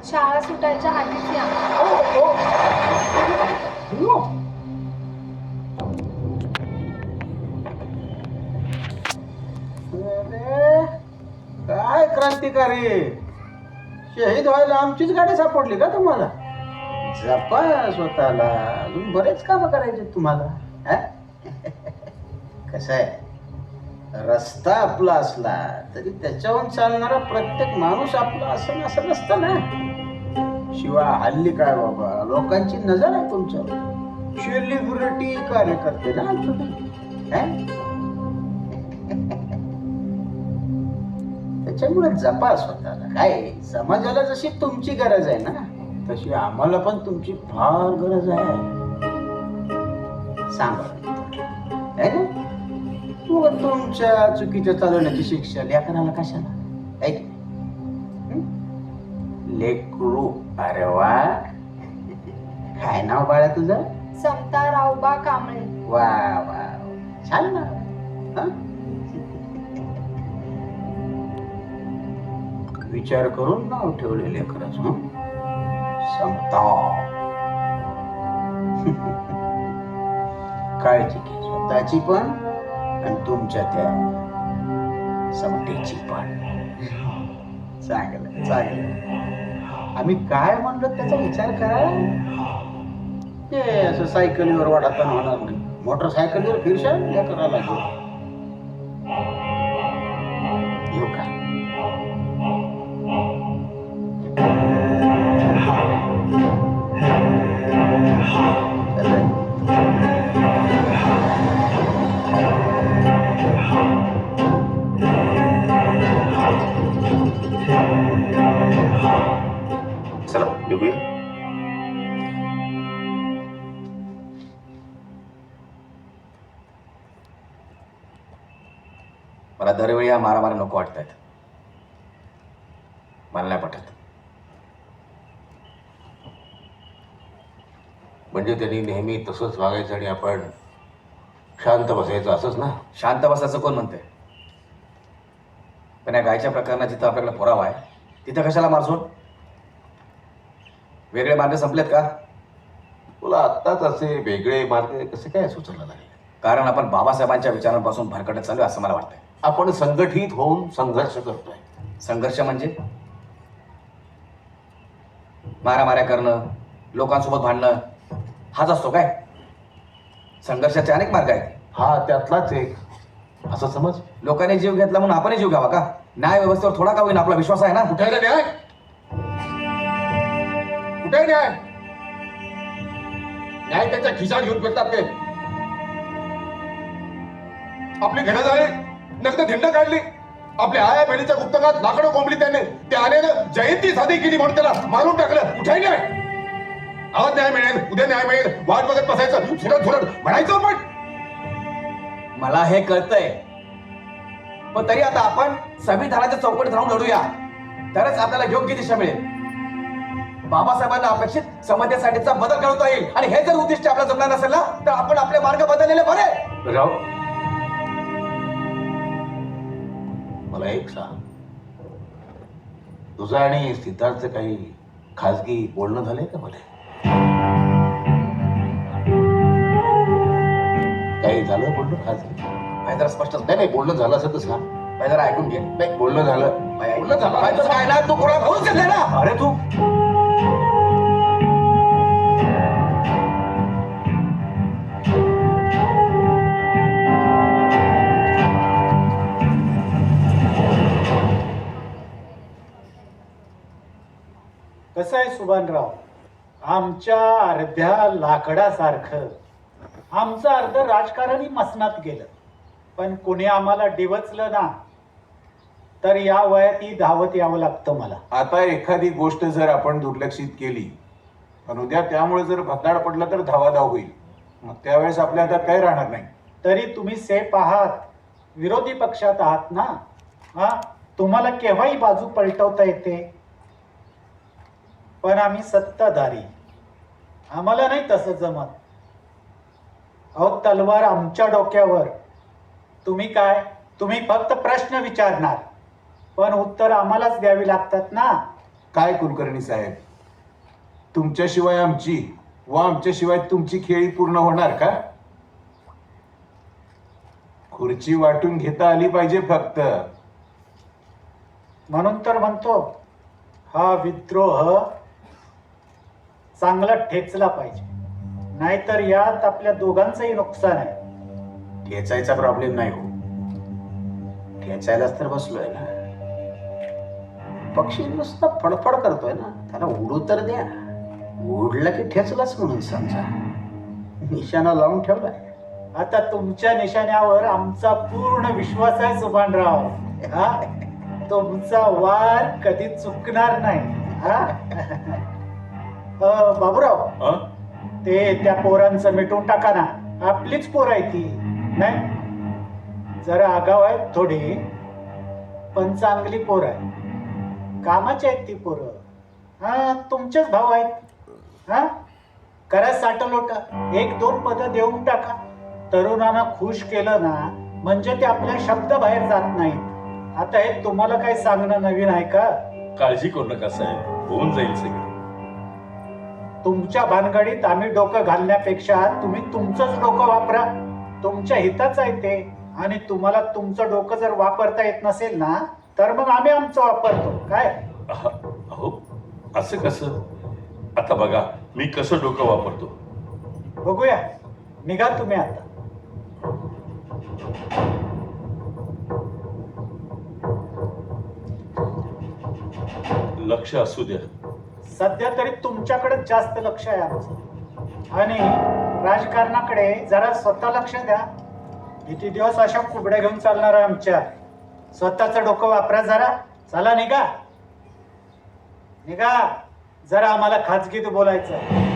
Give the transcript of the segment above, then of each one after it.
शाळा सुटायच्या आधीच या. अरे काय क्रांतिकारी, शहीद व्हायला आमचीच गाडी सापडली का तुम्हाला? जपा स्वतःला, अजून बरेच काम करायचे तुम्हाला. कसं आहे, रस्ता आपला असला तरी त्याच्यावर चालणारा प्रत्येक माणूस आपला असं नसतं ना. शिवाय हल्ली काय बाबा, लोकांची नजर आहे तुमच्यावर. सेलिब्रिटी कार्यकर्ते ना तुम्ही. त्याच्यामुळे जपा स्वतःला. काय, समाजाला जशी तुमची गरज आहे ना, तशी आम्हाला पण तुमची फार गरज आहे. सांगा है ना, मग तुमच्या चुकीच्या चालवण्याची शिक्षा लेकराला कशाला? ऐक लेकरू. अरे वा, काय नाव बाळा तुझं? समता रावबा कांबळे. वा वा, छान नाव. विचार करून नाव ठेवले लेकराचं. समता. काळजी घे स्वतःची पण आणि तुमच्या त्या समतेची पण. चांगलं चांगलं. आम्ही काय म्हणलो त्याचा विचार करा. ते असं सायकलीवर वाढताना होणार नाही, मोटरसायकलीवर फिरशाल लेकराला घेऊन. येऊ का? चला निघूया. मला दरवेळी या मारामारी नको वाटतायत. मला नाही पटत. म्हणजे त्यांनी नेहमी तसंच वागायचं आणि आपण शांत बसायचं असंच ना? शांत बसायचं कोण म्हणते? पण या गायच्या प्रकरणात जिथं आपल्याकडे पुरावा आहे तिथं कशाला मारझोड? वेगळे मार्ग संपलेत का? तुला आत्ताच असे वेगळे मार्ग कसे काय सुचवलं नाही? कारण आपण बाबासाहेबांच्या विचारांपासून भरकटत चालू असं मला वाटतंय. आपण संघटित होऊन संघर्ष करतोय. संघर्ष म्हणजे मारामाऱ्या करणं, लोकांसोबत भांडणं, हाच असतो काय? संघर्षाचे अनेक मार्ग आहेत. हा त्यातलाच एक, असं समज. लोकांनी जीव घेतला म्हणून आपणही जीव घ्यावा का? न्याय व्यवस्थेवर थोडा का होईना आपला विश्वास आहे ना. कुठे आहे न्याय? कुठे आहे न्याय? न्याय त्याच्या खिशात घेऊन फिरतात ते. आपली घेणं झाली, नंतर धिंड काढली. आपल्या आया बहिणीच्या गुप्तकात लाकडं कोंबली त्याने. ते आल्यानं जयंती साधी केली म्हणून त्याला मारून टाकलं. कुठे आहे न्याय? आज न्याय मिळेल, उद्या न्याय मिळेल, वाट बघत बसायचं, झुरत झुरत म्हणायचं. पण मला हे कळतंय, पण तरी आता आपण संविधानाच्या चौकटीत राहून लढूया, तरच आपल्याला योग्य दिशा मिळेल. बाबासाहेबांना अपेक्षित समतेसाठीचा बदल घडवता येईल. आणि हे जर उद्दिष्ट आपला जमणार नसेल ना, तर आपण आपले मार्ग बदललेले बरे. राव, मला एक सांग, तुझं आणि सिद्धार्थचं काही खाजगी बोलणं झालंय का? मध्ये काही झालं बोलणं खाजगी? भाई जरा स्पष्ट नाही बोलणं झालं असं तर सांग. भाई जरा ऐकून घे. नाही बोलणं झालं. बोलणं झालं भाई, तसं काय ना, तू कोणाला बोलूच देत नाही ना. अरे तू कसं आहे सुभानराव, आमच्या अर्ध्या लाकडासारखं आमचं अर्ध राजकारणी मसनात गेलं, पण कोणी आम्हाला डिवचलं ना, तर या वयात ही धावत यावं लागतं मला. आता एखादी गोष्ट जर आपण दुर्लक्षित केली आणि उद्या त्यामुळे जर भताड पडलं तर धावाधाव होईल. मग त्यावेळेस आपल्या हातात काही राहणार नाही. तरी तुम्ही सेफ आहात, विरोधी पक्षात आहात ना. हा, तुम्हाला केव्हाही बाजू पलटवता येते. पण आम्ही सत्ताधारी, आम्हाला नाही तसं जमत. अहो, तलवार आमच्या डोक्यावर. तुम्ही काय, तुम्ही फक्त प्रश्न विचारणार, पण उत्तर आम्हालाच द्यावी लागतात ना. काय कुलकर्णी साहेब, तुमच्याशिवाय आमची व आमच्याशिवाय तुमची खेळी पूर्ण होणार का? खुर्ची वाटून घेता आली पाहिजे फक्त. म्हणून तर म्हणतो हा विद्रोह चांगला ठेचला पाहिजे, नाहीतर यात आपल्या दोघांचंही नुकसान आहे. ठेचायचा प्रॉब्लेम नाही हो, ठेचायलाच तर बसलोय ना. पक्षी नुसता फडफड करतोय ना, त्याला उडू तर द्या. उडला की ठेचलाच म्हणून समजा. निशाणा लावून ठेवलाय. आता तुमच्या निशाण्यावर आमचा पूर्ण विश्वास आहे सुभानराव. हा? तुमचा वार कधी चुकणार नाही. हा? बाबूराव, ते त्या पोरांचं मिटून टाका ना. आपलीच पोर आहे ती. नाही, जरा आगाव आहेत थोडी, पण चांगली पोर आहे. कामाची आहेत ती पोरं. हा, तुमचेच भाऊ आहेत. हा, करा साठलोट, 1-2 पदं देऊन टाका. तरुणांना खुश केलं ना, म्हणजे ते आपल्या शब्द बाहेर जात नाहीत. आता हे तुम्हाला काय सांगणं नवीन आहे का? काळजी करू नका साहेब, होऊन जाईल सगळं. तुमच्या भानगडीत आम्ही डोकं घालण्यापेक्षा तुम्ही तुमचंच डोकं वापरा. तुमच्या हिताच आहे ते. आणि तुम्हाला तुमचं डोकं जर वापरता येत नसेल ना, तर मग आम्ही आमचं वापरतो. काय अहो, असं कसं? आता बघा मी कसं डोकं वापरतो. बघूया, निघा तुम्ही आता. लक्ष असू द्या. सध्या तरी तुमच्याकडे जास्त लक्ष आहे आमचं. आणि राजकारणाकडे जरा स्वतः लक्ष द्या. किती दिवस अशा कुबड्या घेऊन चालणार आहे आमच्या? स्वतःचं डोकं वापरा जरा. चला निघा निघा, जरा आम्हाला खाजगीत बोलायचं आहे.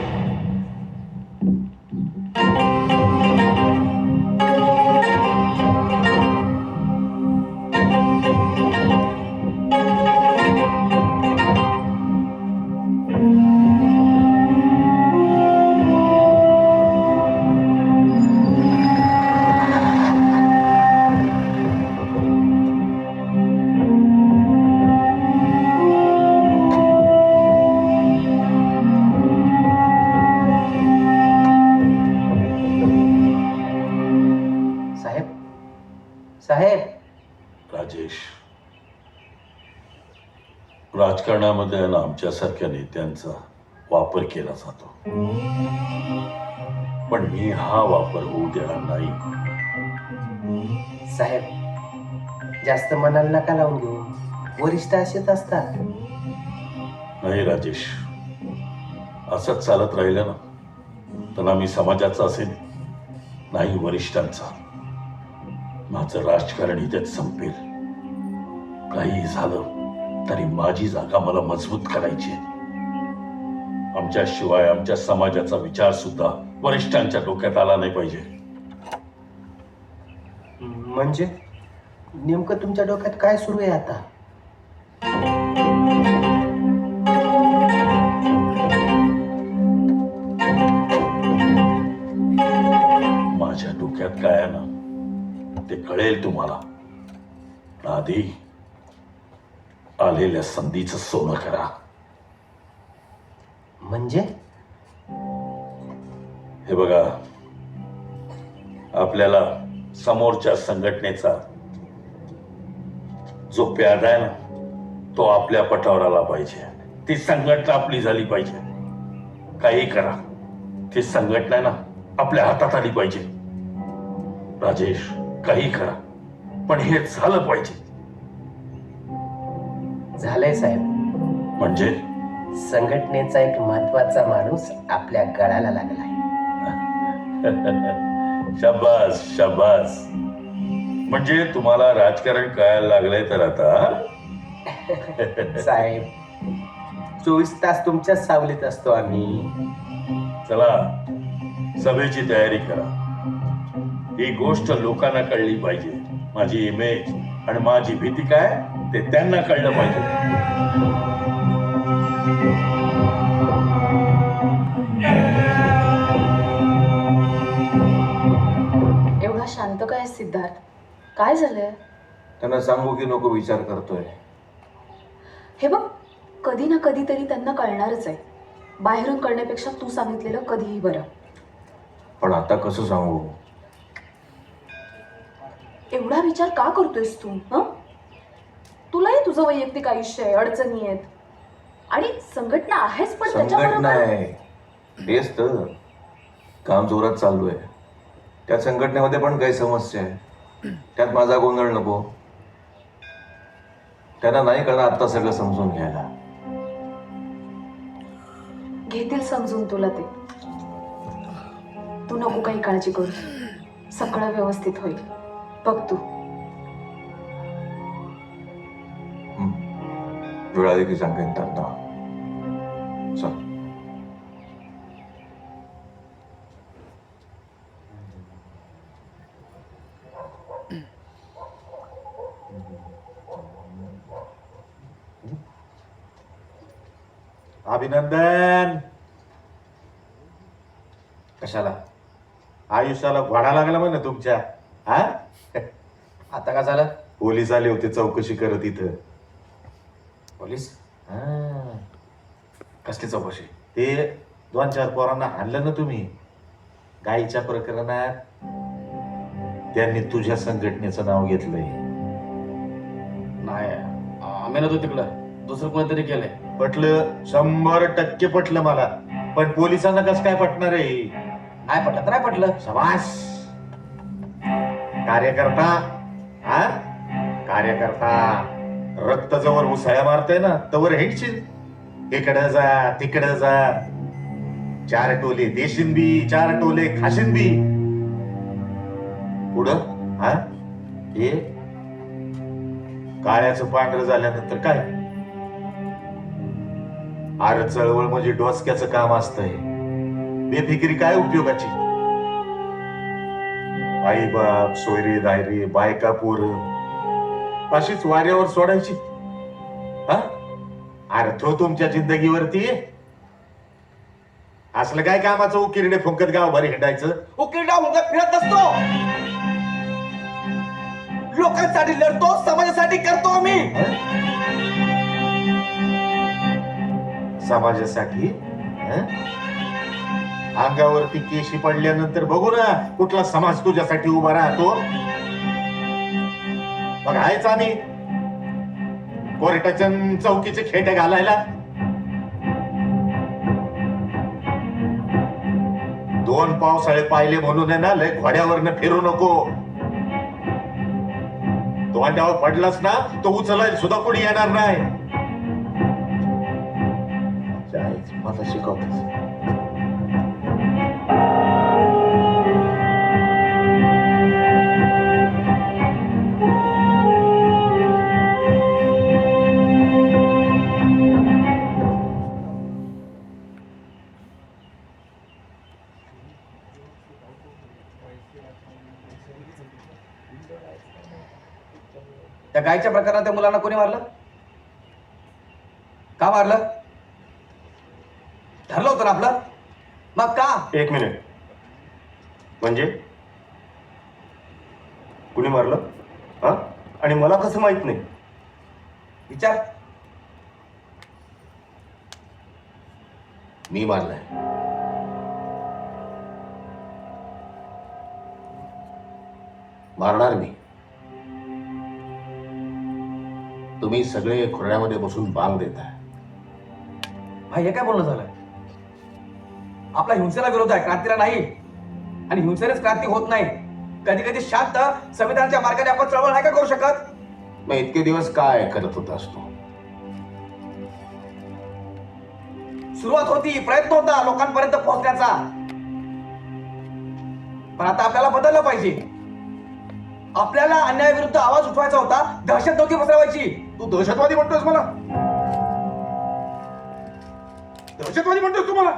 साहेब, राजेश, राजकारणामध्ये आहे ना आमच्यासारख्या नेत्यांचा वापर केला जातो, पण मी हा वापर होऊ देणार नाही. साहेब, जास्त मनाला नका लावून घेऊ. वरिष्ठ असेच असतात. नाही राजेश, असंच चालत राहिलं ना तर ना मी समाजाचा असेल, नाही वरिष्ठांचा. माझं राजकारण इथेच संपेल. काही झालं तरी माझी जागा मला मजबूत करायची आहे. आमच्याशिवाय आमच्या समाजाचा विचार सुद्धा वरिष्ठांच्या डोक्यात आला नाही पाहिजे. म्हणजे नेमकं तुमच्या डोक्यात काय सुरू आहे आता? माझ्या डोक्यात काय आहे ना ते कळेल तुम्हाला. आधी आलेल्या संधीचं सोनं करा. म्हणजे हे बघा, आपल्याला समोरच्या संघटनेचा जो प्यादा आहे ना तो आपल्या पटावर आला पाहिजे. ती संघटना आपली झाली पाहिजे. काही करा, ती संघटना ना आपल्या हातात आली पाहिजे. राजेश, काही करा, पण हे झालं पाहिजे. झालंय साहेब. म्हणजे संघटनेचा एक महत्वाचा माणूस आपल्या गळाला लागलाय. शाबास शाबास. म्हणजे तुम्हाला राजकारण कळायला लागलंय तर आता? साहेब, 24 तास तुमच्या सावलीत असतो आम्ही. चला, सभेची तयारी करा. ही गोष्ट लोकांना कळली पाहिजे. माझी इमेज आणि माझी भीती काय ते त्यांना कळलं पाहिजे. एवढा शांत काय सिद्धार्थ? काय झालंय? त्यांना सांगू की नको विचार करतोय. हे बघ, कधी ना कधीतरी त्यांना कळणारच आहे. बाहेरून कळण्यापेक्षा तू सांगितलेलं कधीही बरं. पण आता कसं सांगू? एवढा विचार का करतोयस तू? तुलाही तुझं वैयक्तिक आयुष्य आहे, अडचणी आहेत आणि संघटना आहेच, पण संघटना त्याच्याबरोबर आहे, तेच तर काम जोरात चालू आहे. त्या संघटनेमध्ये पण काही समस्या आहे, त्यात माझा गोंधळ नको. त्यांना नाही कळणार आता सगळं समजून घ्यायला. घेतील समजून तुला ते. तू नको काही काळजी करू, सगळं व्यवस्थित होईल. बघ तू. वेळ आली की सांगेन त्यांना. चल. अभिनंदन. कशाला? आयुष्याला घोडा लागला म्हणे तुमच्या. हा, आता का झालं? पोलीस आले होते चौकशी करत इथं. पोलीस? हा, कसली चौकशी? ते 2-4 पोरांना आणलं ना तुम्ही गाईच्या प्रकरणात. त्यांनी तुझ्या संघटनेचं नाव घेतलंय. नाही, आम्ही नव्हतो तिकडं, दुसरं कोणीतरी केलंय. पटलं, 100% पटलं मला. पण पोलिसांना कसं काय पटणार आहे? नाही पटलं तर नाही पटलं. समास कार्यकर्ता. हा, कार्यकर्ता रक्त जवळ उसळ्या मारतय ना तवर हिंडशील. इकडं जा तिकडं जा, 4 टोले देशील बी, 4 टोले खाशील बी. पुढं हा, हे काळ्याचं पांढरं झाल्यानंतर काय? आर चळवळ म्हणजे डोसक्याचं काम असतंय. बेफिकिरी काय उपयोगाची? आई बाप, सोयरी दायरी, बायका पोरं अशीच वाऱ्यावर सोडायची. हा, अर्थ तुमच्या जिंदगीवरती असलं काय कामाचं उकिरडे फुंकत गावभर हिंडायचं? उकिरडा मुंगत फिरत नसतो, लोकांसाठी लढतो, समाजासाठी करतो आम्ही. समाजासाठी? अंगावरती केशी पडल्यानंतर बघू ना कुठला समाज तुझ्यासाठी उभा राहतो. मग आहेच आम्ही कोर्टाच्या चौकीचे खेटे घालायला. 2 पावसाळे पाहिले म्हणून आहे ना, लय घोड्यावरनं फिरू नको. तोंडावर पडलास ना तो उचलायला सुद्धा कोणी येणार नाही. मला शिकवतोस. त्या गायच्या प्रकारात त्या मुलांना कोणी मारलं? का मारलं? ठरलं होतं ना आपलं, मग का? 1 मिनिट. म्हणजे कुणी मारलं? हा, आणि मला कसं माहित नाही? विचार. मी मारलाय. मारणार मी. तुम्ही सगळे खुर्ड्यामध्ये बसून बांग देताय. भाई, हे काय बोलणं झालं? आपला हिंसेला विरोध आहे, क्रांतीला नाही. आणि हिंसेनेच क्रांती होत नाही. कधी कधी शांत संविधानाच्या मार्गाने आपण चळवळ नाही का करू शकत? मग इतके दिवस काय करत होता असतो? सुरुवात होती, प्रयत्न होता लोकांपर्यंत पोहोचण्याचा. पण आता आपल्याला बदललं पाहिजे. आपल्याला अन्यायाविरुद्ध आवाज उठवायचा होता, दहशत नव्हती पसरवायची. तू दहशतवादी म्हणतोस मला? दहशतवादी म्हणतोस तू मला?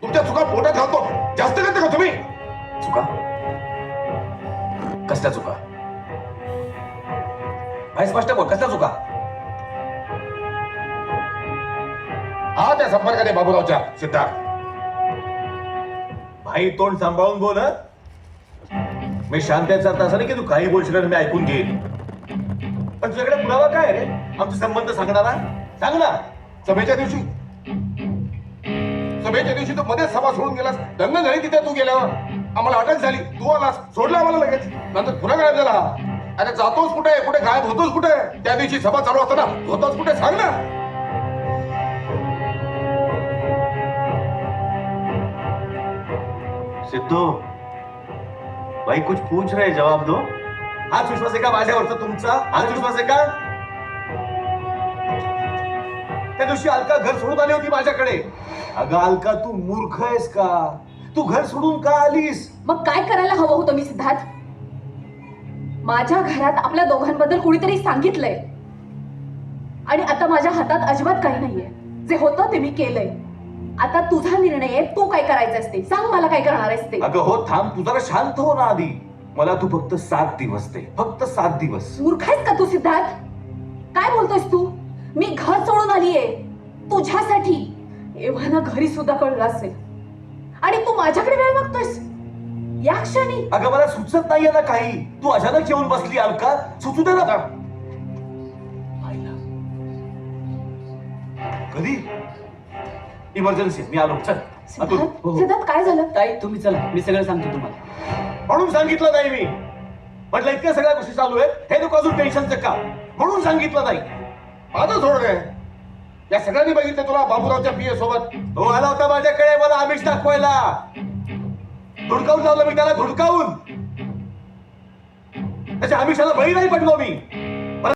तुमच्या चुका पोटात घालतो. जास्त करता का तुम्ही? चुका? कसल्या चुका? भाई स्पष्ट बोल, कसल्या चुका? हा, त्या संपर्काने बाबूरावच्या. सिद्धार्थ, भाई तोंड सांभाळून बोल. मी शांतेचा अर्थ असा नाही की तू काही बोलशील आणि मी ऐकून घेईन. पण तुझ्याकडे पुरावा काय रे आमचे संबंध सांगणारा? सांग ना. सभेच्या दिवशी तू मध्येच सभा सोडून गेलास. दंग झाली तिथे तू गेल्यावर. आम्हाला अटक झाली, तू आलास, सोडला आम्हाला लगेच. नंतर पुन्हा गायब झाला. अरे जातोस कुठे, कुठे गायब होतोस कुठे? त्या दिवशी सभा चालू असताना होतास कुठे, सांग ना. सिद्धू भाई कुछ पूछ रहे, जवाब दो. हाच विश्वास आहे का माझ्यावरचा तुमचा? हाच विश्वास आहे का? त्या दिवशी अलका घर सोडून आली होती माझ्याकडे. अगं अलका, तू मूर्ख आहेस का? तू घर सोडून का आलीस? मग काय करायला हवं होतं मी सिद्धार्थ? माझ्या घरात आपल्या दोघांबद्दल कुणीतरी सांगितलंय आणि आता माझ्या हातात अजिबात काही नाहीये. जे होतं ते मी केलंय. आता तुझा निर्णय आहे, तू काय करायचं असते सांग मला. काय करणार आहेस ते? अगं हो, थांब, तू जरा शांत हो ना आधी. मला तू फक्त 7 दिवस दे, फक्त 7 दिवस. मूर्ख आहेस का तू सिद्धार्थ? काय बोलतोयस तू? मी घर सोडून आलीये तुझ्यासाठी. एव्हाना घरी सुद्धा कळलं असेल आणि तू माझ्याकडे वेळ मागतोयस या क्षणी. अगं मला सुचत नाहीये ना काही. तू अचानक येऊन बसली अलका, सुचू दे ना. कधी? इमर्जन्सी, मी आलो. चल अतुल. सिद्धार्थ काय झालं? ताई तुम्ही चला, मी सगळं सांगतो तुम्हाला. म्हणून सांगितलं नाही मी. म्हटलं इतक्या सगळ्या गोष्टी चालू आहेत, हे नको अजून टेन्शनचं का, म्हणून सांगितलं नाही. माझं सोड रे. या सगळ्यांनी बघितलं तुला बाबूरावच्या पीए सोबत. तो आला होता माझ्याकडे मला आमिष दाखवायला. धुडकावून लावलं मी त्याला, धुडकावून. त्याच्या आमिषाला बळी नाही पडलो मी.